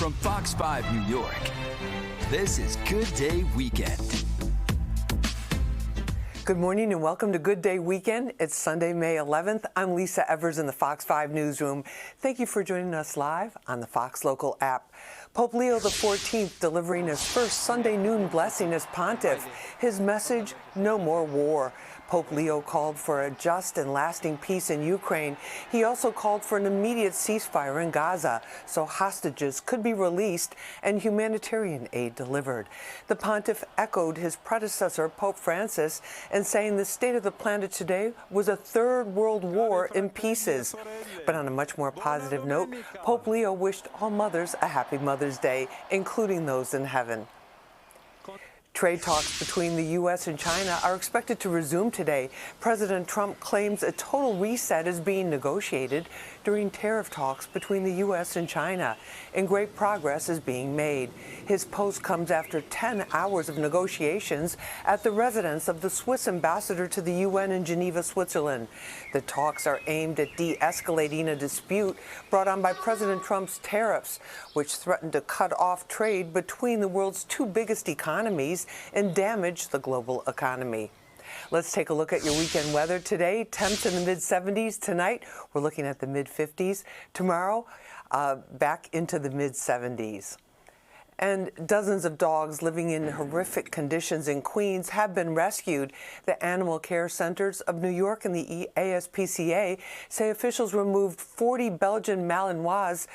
From Fox 5 New York, this is Good Day Weekend. Good morning and welcome to Good Day Weekend. It's Sunday, May 11th. I'm Lisa Evers in the Fox 5 newsroom. Thank you for joining us live on the Fox Local app. Pope Leo XIV delivering his first Sunday noon blessing as pontiff. His message, no more war. Pope Leo called for a just and lasting peace in Ukraine. He also called for an immediate ceasefire in Gaza so hostages could be released and humanitarian aid delivered. The pontiff echoed his predecessor, Pope Francis, in saying the state of the planet today was a third world war in pieces. But on a much more positive note, Pope Leo wished all mothers a happy Mother's Day, including those in heaven. Trade talks between the U.S. and China are expected to resume today. President Trump claims a total reset is being negotiated during tariff talks between the U.S. and China, and great progress is being made. His post comes after 10 hours of negotiations at the residence of the Swiss ambassador to the UN in Geneva, Switzerland. The talks are aimed at de-escalating a dispute brought on by President Trump's tariffs, which threatened to cut off trade between the world's two biggest economies and damage the global economy. Let's take a look at your weekend weather today. Temps in the mid-70s. Tonight, we're looking at the mid-50s. Tomorrow, back into the mid-70s. And dozens of dogs living in horrific conditions in Queens have been rescued. The Animal Care Centers of New York and the ASPCA say officials removed 40 Belgian Malinois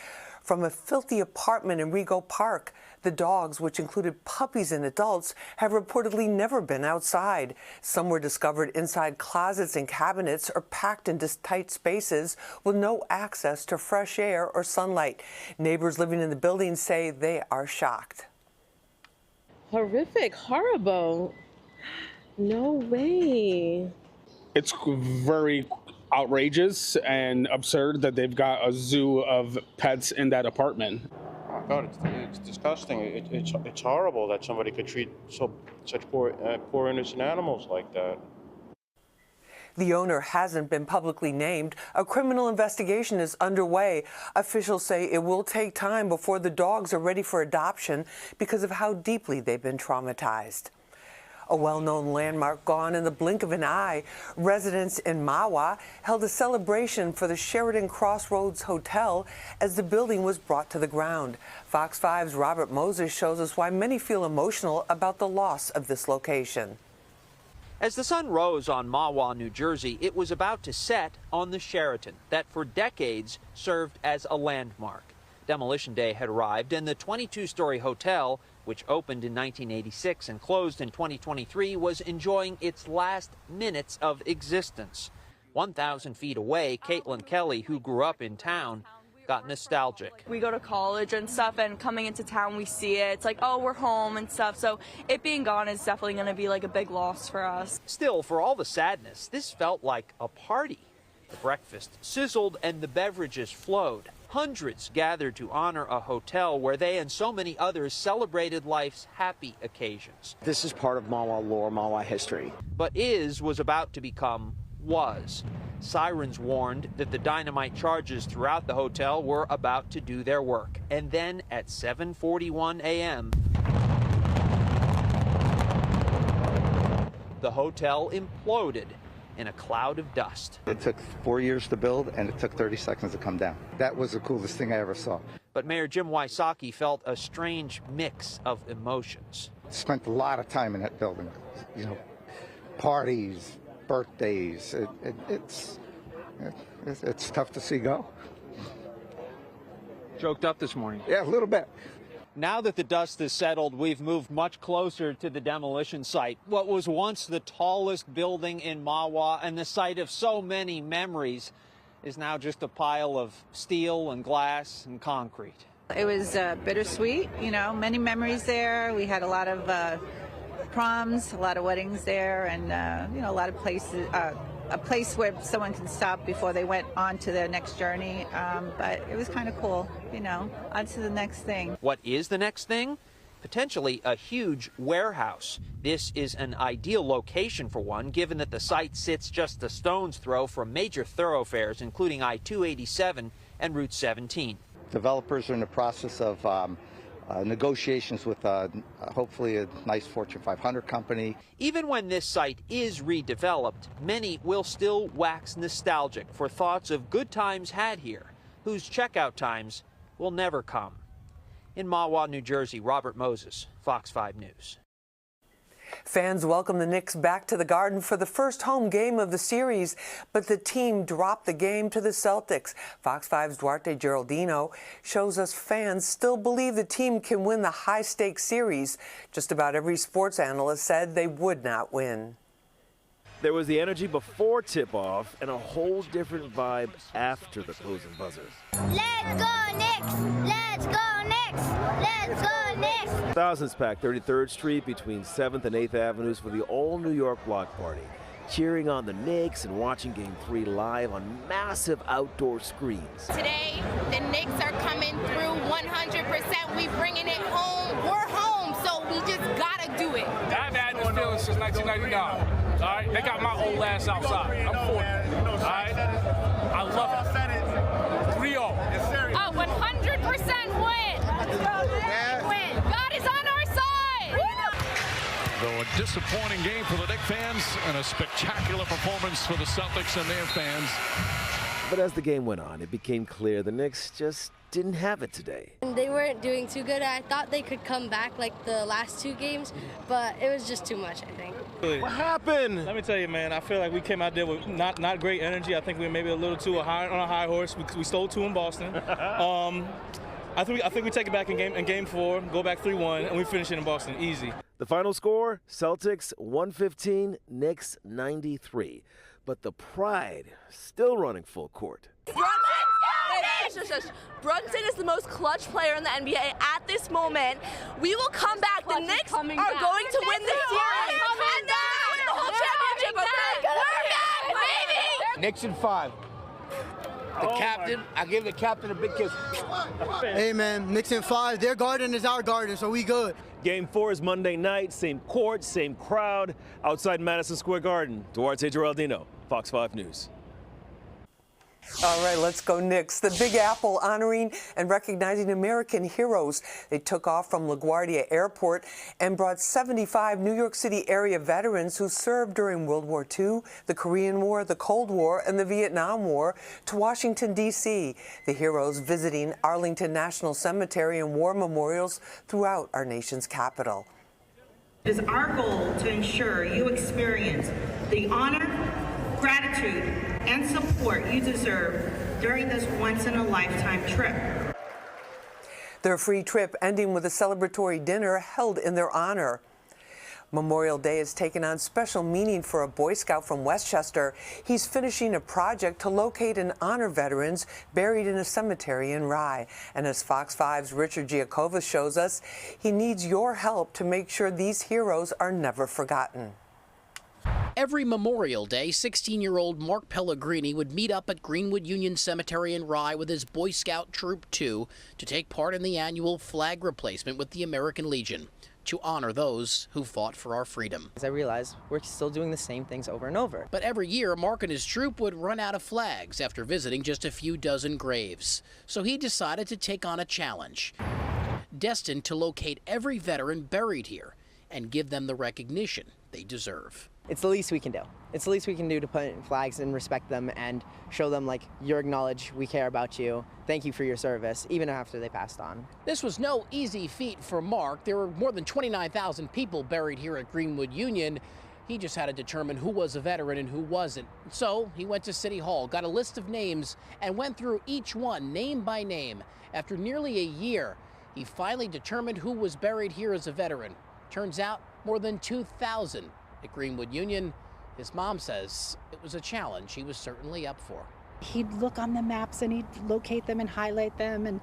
from a filthy apartment in Rego Park. The dogs, which included puppies and adults, have reportedly never been outside. Some were discovered inside closets and cabinets or packed into tight spaces with no access to fresh air or sunlight. Neighbors living in the building say they are shocked. Horrific, horrible. No way. It's very outrageous and absurd that they've got a zoo of pets in that apartment. Oh God, it's disgusting. It's horrible that somebody could treat such poor innocent animals like that. The owner hasn't been publicly named. A criminal investigation is underway. Officials say it will take time before the dogs are ready for adoption because of how deeply they've been traumatized. A well-known landmark gone in the blink of an eye. Residents in Mahwah held a celebration for the Sheridan Crossroads Hotel as the building was brought to the ground. Fox 5's Robert Moses shows us why many feel emotional about the loss of this location. As the sun rose on Mahwah, New Jersey, it was about to set on the Sheraton that for decades served as a landmark. Demolition Day had arrived, and the 22-story hotel, which opened in 1986 and closed in 2023, was enjoying its last minutes of existence. 1,000 feet away, Caitlin Kelly, who grew up in town, got nostalgic. We go to college and stuff, and coming into town, we see it. It's like, oh, we're home and stuff. So it being gone is definitely going to be like a big loss for us. Still, for all the sadness, this felt like a party. The breakfast sizzled and the beverages flowed. Hundreds gathered to honor a hotel where they and so many others celebrated life's happy occasions. This is part of Mahwah lore, Mahwah history. But was about to become was. Sirens warned that the dynamite charges throughout the hotel were about to do their work. And then at 7:41 a.m., the hotel imploded in a cloud of dust. It took 4 years to build, and it took 30 seconds to come down. That was the coolest thing I ever saw. But Mayor Jim Wysocki felt a strange mix of emotions. Spent a lot of time in that building. You know, parties, birthdays. It's tough to see go. Choked up this morning? Yeah, a little bit. Now that the dust has settled, we've moved much closer to the demolition site. What was once the tallest building in Mahwah and the site of so many memories is now just a pile of steel and glass and concrete. It was bittersweet, you know, many memories there. We had a lot of proms, a lot of weddings there, and, you know, a lot of places, a place where someone can stop before they went on to their next journey. But it was kind of cool, you know, on to the next thing. What is the next thing? Potentially a huge warehouse. This is an ideal location for one, given that the site sits just a stone's throw from major thoroughfares, including I-287 and Route 17. developers are in the process of negotiations with hopefully a nice Fortune 500 company. Even when this site is redeveloped, many will still wax nostalgic for thoughts of good times had here, whose checkout times will never come. In Mahwah, New Jersey, Robert Moses, Fox 5 News. Fans welcome the Knicks back to the Garden for the first home game of the series, but the team dropped the game to the Celtics. Fox 5's Duarte Geraldino shows us fans still believe the team can win the high-stakes series. Just about every sports analyst said they would not win. There was the energy before tip-off and a whole different vibe after the closing buzzer. Let's go Knicks! Let's go Knicks! Let's go Knicks! Thousands packed 33rd Street between 7th and 8th Avenues for the all-New York block party, cheering on the Knicks and watching Game 3 live on massive outdoor screens. Today, the Knicks are coming through 100%. We bringing it home. We're home, so we just gotta do it. I've had this feeling since 1999. All right, they got my old ass outside. I'm 40. All right, I love it. 3-0. A 100% win. Win. God is on our side. Though a disappointing game for the Knicks fans and a spectacular performance for the Celtics and their fans. But as the game went on, it became clear the Knicks just didn't have it today. They weren't doing too good. I thought they could come back like the last two games, but it was just too much, I think. What happened? Let me tell you, man, I feel like we came out there with not great energy. I think we were maybe a little too high on a high horse. We stole 2 in Boston. I think we take it back in game 4, go back 3-1, and we finish it in Boston easy. The final score, Celtics 115, Knicks 93. But the pride still running full court. Brunson is the most clutch player in the NBA at this moment. We will come back. The Knicks are going to win this series. And then win the whole championship. Okay? We're back, baby! Knicks in 5. The captain, I give the captain a big kiss. Hey man, Knicks in 5. Their garden is our garden, so we good. Game 4 is Monday night, same court, same crowd, outside Madison Square Garden. Duarte Geraldino, Fox 5 News. All right, let's go Knicks. The Big Apple honoring and recognizing American heroes. They took off from LaGuardia Airport and brought 75 New York City area veterans who served during World War II, the Korean War, the Cold War, and the Vietnam War to Washington, D.C. The heroes visiting Arlington National Cemetery and war memorials throughout our nation's capital. It is our goal to ensure you experience the honor, gratitude, and support you deserve during this once-in-a-lifetime trip. Their free trip ending with a celebratory dinner held in their honor. Memorial Day has taken on special meaning for a Boy Scout from Westchester. He's finishing a project to locate and honor veterans buried in a cemetery in Rye. And as Fox 5's Richard Giacova shows us, he needs your help to make sure these heroes are never forgotten. Every Memorial Day, 16-year-old Mark Pellegrini would meet up at Greenwood Union Cemetery in Rye with his Boy Scout Troop 2 to take part in the annual flag replacement with the American Legion to honor those who fought for our freedom. As I realized, we're still doing the same things over and over. But every year, Mark and his troop would run out of flags after visiting just a few dozen graves. So he decided to take on a challenge, destined to locate every veteran buried here and give them the recognition they deserve. It's the least we can do. It's the least we can do to put in flags and respect them and show them, like, you're acknowledged, we care about you, thank you for your service, even after they passed on. This was no easy feat for Mark. There were more than 29,000 people buried here at Greenwood Union. He just had to determine who was a veteran and who wasn't. So he went to City Hall, got a list of names, and went through each one, name by name. After nearly a year, he finally determined who was buried here as a veteran. Turns out, more than 2,000 at Greenwood Union. His mom says it was a challenge he was certainly up for. He'd look on the maps and he'd locate them and highlight them, and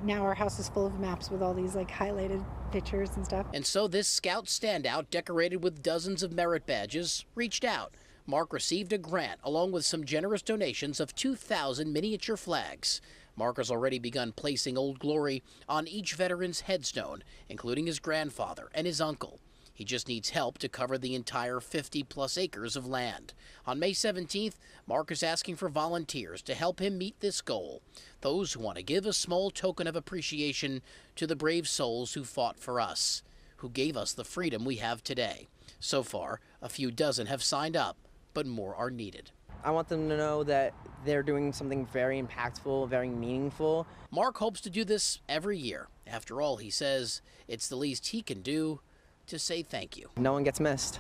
now our house is full of maps with all these like highlighted pictures and stuff. And so this scout standout, decorated with dozens of merit badges, reached out. Mark received a grant along with some generous donations of 2,000 miniature flags. Mark has already begun placing Old Glory on each veteran's headstone, including his grandfather and his uncle. He just needs help to cover the entire 50-plus acres of land. On May 17th, Mark is asking for volunteers to help him meet this goal. Those who want to give a small token of appreciation to the brave souls who fought for us, who gave us the freedom we have today. So far, a few dozen have signed up, but more are needed. I want them to know that they're doing something very impactful, very meaningful. Mark hopes to do this every year. After all, he says it's the least he can do to say thank you. No one gets missed.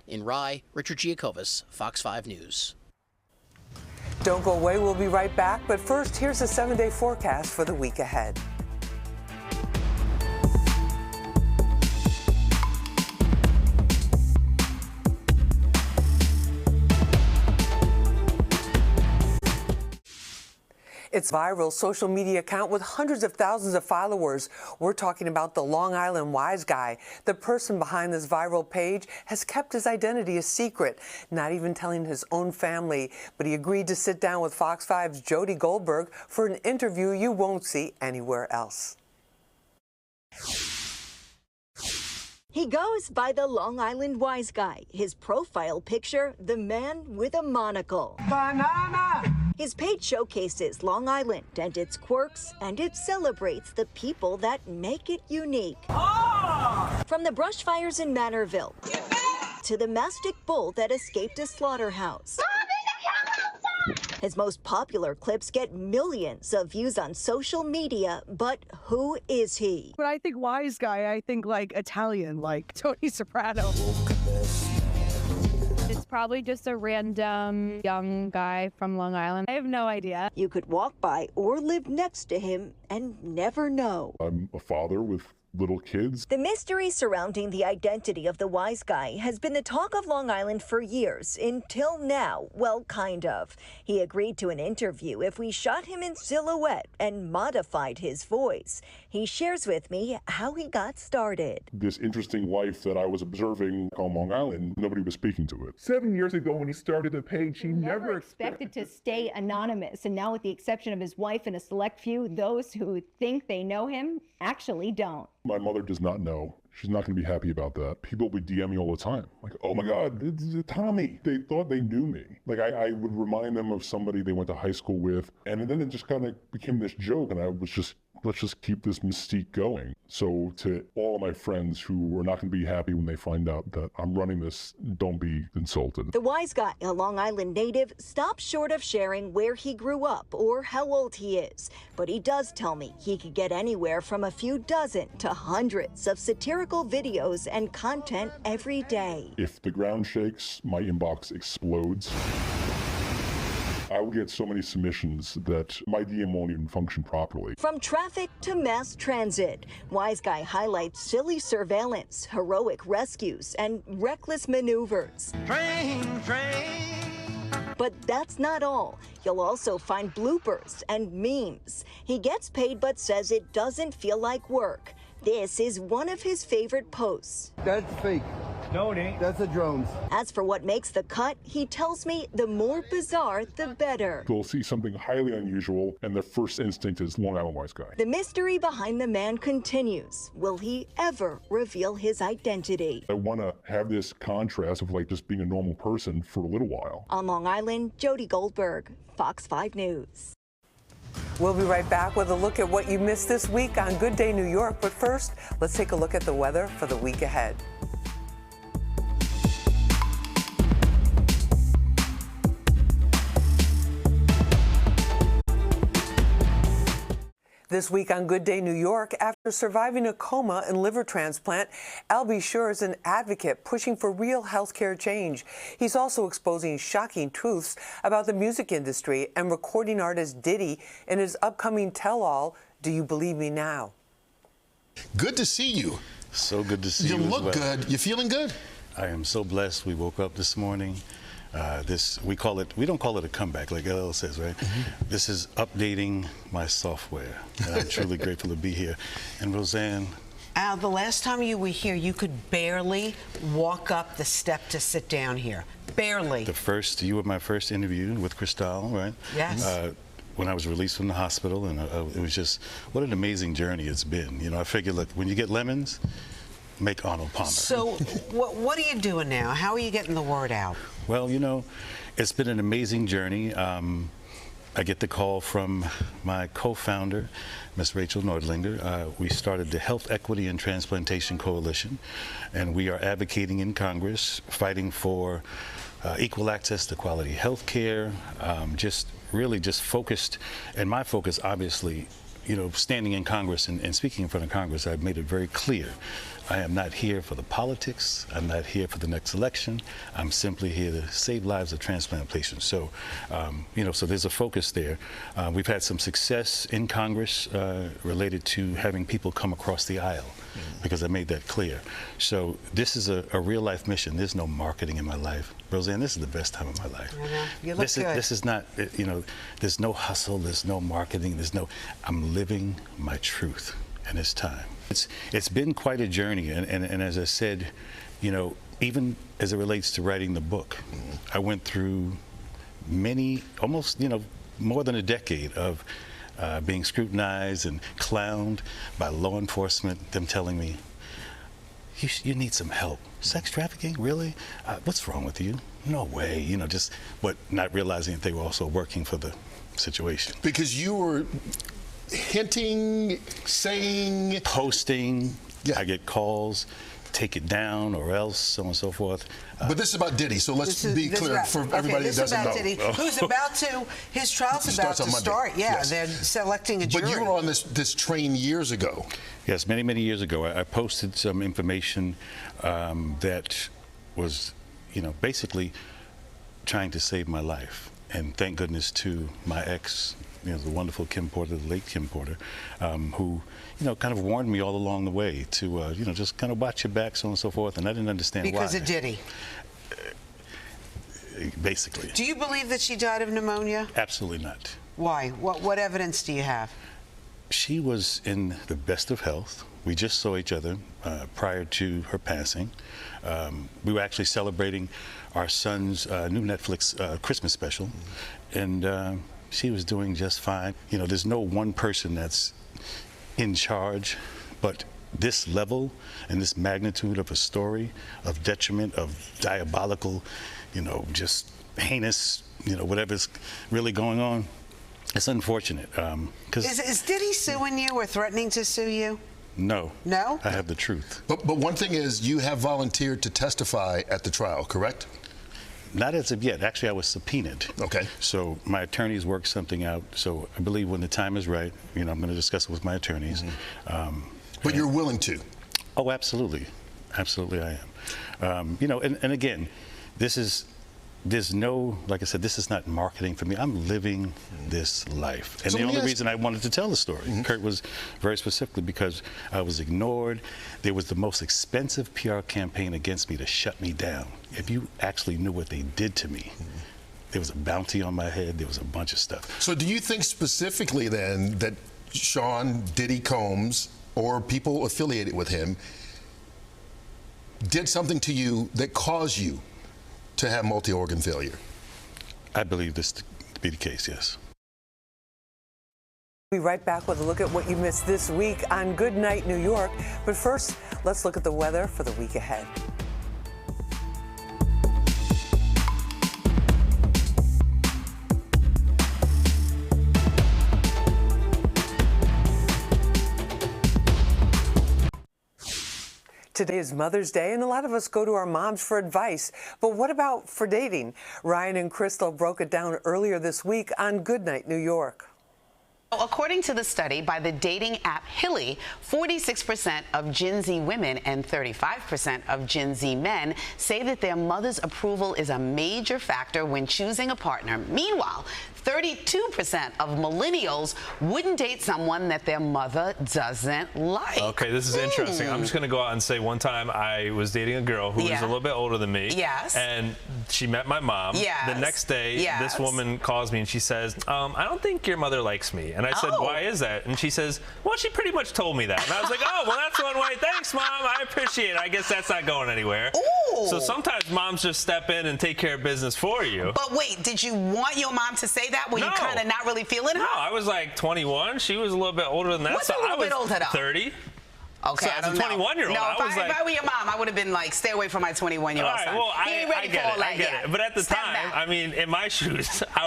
In Rye, Richard Giacobas, Fox 5 News. Don't go away, we'll be right back. But first, here's a 7-day forecast for the week ahead. It's a viral social media account with hundreds of thousands of followers. We're talking about the Long Island Wise Guy. The person behind this viral page has kept his identity a secret, not even telling his own family. But he agreed to sit down with Fox 5's Jody Goldberg for an interview you won't see anywhere else. He goes by the Long Island Wise Guy. His profile picture, the man with a monocle. Banana! His page showcases Long Island and its quirks, and it celebrates the people that make it unique. Oh! From the brush fires in Manorville to the mastic bull that escaped a slaughterhouse. His most popular clips get millions of views on social media, but who is he? When I think wise guy, I think like Italian, like Tony Soprano. It's probably just a random young guy from Long Island. I have no idea. You could walk by or live next to him and never know. I'm a father with little kids. The mystery surrounding the identity of the Wise Guy has been the talk of Long Island for years, until now, well, kind of. He agreed to an interview if we shot him in silhouette and modified his voice. He shares with me how he got started. This interesting life that I was observing on Long Island, nobody was speaking to it. 7 years ago when he started the page, he never expected to stay anonymous. And now with the exception of his wife and a select few, those who think they know him actually don't. My mother does not know. She's not going to be happy about that. People would DM me all the time. Like, oh my God, it's Tommy. They thought they knew me. Like, I would remind them of somebody they went to high school with. And then it just kind of became this joke. And I was just, let's just keep this mystique going. So to all of my friends who are not going to be happy when they find out that I'm running this, don't be insulted. The Wise Guy, a Long Island native, stops short of sharing where he grew up or how old he is. But he does tell me he could get anywhere from a few dozen to hundreds of satirical videos and content every day. If the ground shakes, my inbox explodes. I will get so many submissions that my DM won't even function properly. From traffic to mass transit, Wise Guy highlights silly surveillance, heroic rescues, and reckless maneuvers. Train. But that's not all. You'll also find bloopers and memes. He gets paid but says it doesn't feel like work. This is one of his favorite posts. That's fake. No, it ain't. That's a drone. As for what makes the cut, he tells me the more bizarre, the better. They'll see something highly unusual, and their first instinct is Long Island Wise Guy. The mystery behind the man continues. Will he ever reveal his identity? I want to have this contrast of like just being a normal person for a little while. On Long Island, Jody Goldberg, Fox 5 News. We'll be right back with a look at what you missed this week on Good Day New York. But first, let's take a look at the weather for the week ahead. This week on Good Day New York, after surviving a coma and liver transplant, Alb Shure is an advocate pushing for real healthcare change. He's also exposing shocking truths about the music industry and recording artist Diddy in his upcoming tell-all, Do You Believe Me Now? Good to see you. So good to see you. You as look well. good. You feeling good? I am so blessed. We woke up this morning. We don't call it a comeback like LL says, right? This is updating my software. And I'm truly grateful to be here. And Roseanne. Al, the last time you were here, you could barely walk up the step to sit down here. Barely. You were my first interview with Cristal, right? Yes. When I was released from the hospital, and it was just, what an amazing journey it's been. You know, I figured, look, when you get lemons, make Arnold Palmer. So what are you doing now? How are you getting the word out? Well, you know, it's been an amazing journey. I get the call from my co-founder, Ms. Rachel Nordlinger. We started the Health Equity and Transplantation Coalition, and we are advocating in Congress, fighting for equal access to quality health care, just focused, and my focus, obviously, you know, standing in Congress and speaking in front of Congress, I've made it very clear. I am not here for the politics. I'm not here for the next election. I'm simply here to save lives of transplant patients. So, you know, so there's a focus there. We've had some success in Congress related to having people come across the aisle, because I made that clear. So this is a real life mission. There's no marketing in my life. Roseanne, this is the best time of my life. You look good. This is not, you know, there's no hustle, there's no marketing, I'm living my truth, and it's time. It's been quite a journey, and as I said, you know, even as it relates to writing the book, I went through almost, you know, more than a decade of being scrutinized and clowned by law enforcement, them telling me, you need some help. Sex trafficking, really? What's wrong with you? No way, you know, not realizing that they were also working for the situation. Because you were hinting, saying, posting. Yeah. I get calls, take it down or else, so on and so forth. But this is about Diddy, so let's be clear for everybody that doesn't know. Diddy, who's about to, his trial's about to start. Yeah, yes. They're selecting a jury. But you were on this train years ago. Yes, many, many years ago. I posted some information that was, you know, basically trying to save my life. And thank goodness to my ex, you know, the wonderful Kim Porter, the late Kim Porter, who, you know, kind of warned me all along the way to, you know, just kind of watch your back, so on and so forth, and I didn't understand why. Because of Diddy? Basically. Do you believe that she died of pneumonia? Absolutely not. Why? What evidence do you have? She was in the best of health. We just saw each other prior to her passing. We were actually celebrating our son's new Netflix Christmas special, and she was doing just fine. You know, there's no one person that's in charge, but this level and this magnitude of a story, of detriment, of diabolical, you know, just heinous, you know, whatever's really going on, it's unfortunate. Is Diddy suing you or threatening to sue you? No. No? I have the truth. But one thing is, you have volunteered to testify at the trial, correct? Not as of yet. Actually, I was subpoenaed. Okay. So my attorneys worked something out. So I believe when the time is right, you know, I'm going to discuss it with my attorneys. But you're willing to? Oh, absolutely. Absolutely, I am. You know, and again, there's no, like I said, this is not marketing for me. I'm living this life. And the only reason I wanted to tell the story, Kurt, was very specifically because I was ignored. There was the most expensive PR campaign against me to shut me down. If you actually knew what they did to me, there was a bounty on my head. There was a bunch of stuff. So do you think specifically then that Sean Diddy Combs or people affiliated with him did something to you that caused you to have multi-organ failure? I believe this to be the case, yes. We'll be right back with a look at what you missed this week on Good Night New York. But first, let's look at the weather for the week ahead. Today is Mother's Day, and a lot of us go to our moms for advice. But what about for dating? Ryan and Crystal broke it down earlier this week on Good Night New York. According to the study by the dating app Hilly, 46% of Gen Z women and 35% of Gen Z men say that their mother's approval is a major factor when choosing a partner. Meanwhile, 32% of millennials wouldn't date someone that their mother doesn't like. Okay, this is interesting. I'm just going to go out and say one time I was dating a girl who was a little bit older than me. Yes. And she met my mom. Yes. The next day, this woman calls me and she says, I don't think your mother likes me. And I said, why is that? And she says, well, she pretty much told me that. And I was like, oh, well, that's one way. Thanks, Mom. I appreciate it. I guess that's not going anywhere. Ooh. So sometimes moms just step in and take care of business for you. But wait, did you want your mom to say that? Were you kind of not really feeling her? No, I was like 21. She was a little bit older than that. What's a little bit older though? 30. Okay, So as a 21-year-old, no, I was if I were your mom, I would have been like, stay away from my 21-year-old all right, son. well, He ain't I ready get for all it. that I get yet. it. But at the Step time, back. I mean, in my shoes, I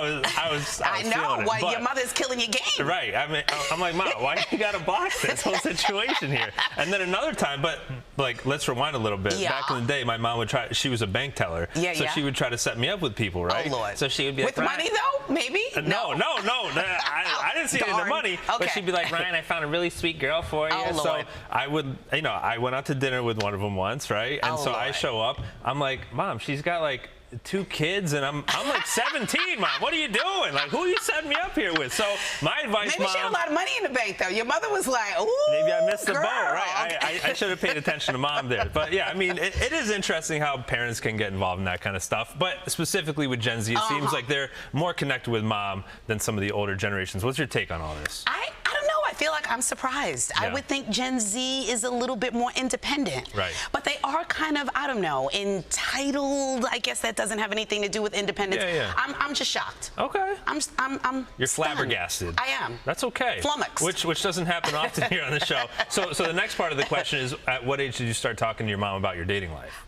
was I know. feeling it. Well, But- your mother's killing your game. Right. I mean, I'm like, Mom, why you got to block this whole situation here? And then another time, but like, let's rewind a little bit. Yeah. Back in the day, my mom would try. She was a bank teller. Yeah, so yeah. she would try to set me up with people, right? Oh, Lord. So she would be With like, money, though? Maybe? No. I didn't see any of the Darn. money. But Okay. she'd be like, Ryan, I found a really sweet girl for you. Oh, so Lord. I would, I went out to dinner with one of them once, right? And Oh, so I Lord. show up. I'm like, Mom, she's got like 2 kids, and I'm like 17, Mom. What are you doing? Like, who are you setting me up here with? So my advice, Maybe Mom. she had a lot of money in the bank, though. Your mother was like, ooh, Maybe I missed the girl. boat, right? Okay. I should have paid attention to Mom there. But yeah, I mean, it is interesting how parents can get involved in that kind of stuff. But specifically with Gen Z, it seems like they're more connected with Mom than some of the older generations. What's your take on all this? I don't know. I feel like I'm surprised. I Yeah. would think Gen Z is a little bit more independent. Right. But they are kind of, I don't know, entitled. I guess that doesn't have anything to do with independence. Yeah. I'm just shocked. Okay. I'm You're stunned. flabbergasted. I am. That's okay. Flummoxed. Which doesn't happen often here on the show. So the next part of the question is, at what age did you start talking to your mom about your dating life?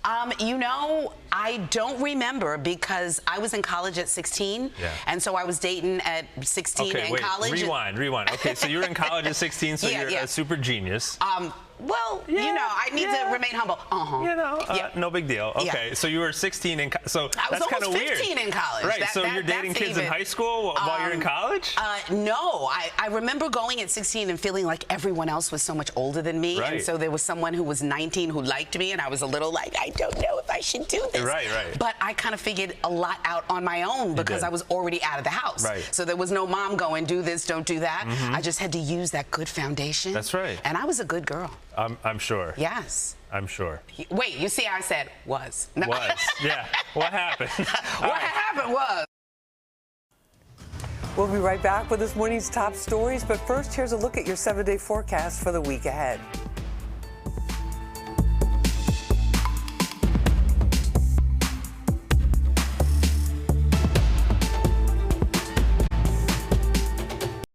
I don't remember because I was in college at 16. Yeah. And so I was dating at 16 Okay, in wait. college. Rewind. Okay, so you were in college at 16, so Yeah, you're yeah. a super genius. Well, I need to remain humble. No big deal. Okay, so you were 16 in so I was that's kind of almost weird. 15 in college. Right, so you're dating that's kids in even- high school while you're in college? No, I remember going at 16 and feeling like everyone else was so much older than me. Right. And so there was someone who was 19 who liked me, and I was a little like, I don't know if I should do this. Right. But I kind of figured a lot out on my own because did. I was already out of the house. Right. So there was no mom going, do this, don't do that. Mhm. I just had to use that good foundation. That's right. And I was a good girl. I'm sure. Yes. I'm sure. Wait, you see how I said was. No. Was. Yeah. What happened? What happened was. We'll be right back with this morning's top stories, but first, here's a look at your 7-day forecast for the week ahead.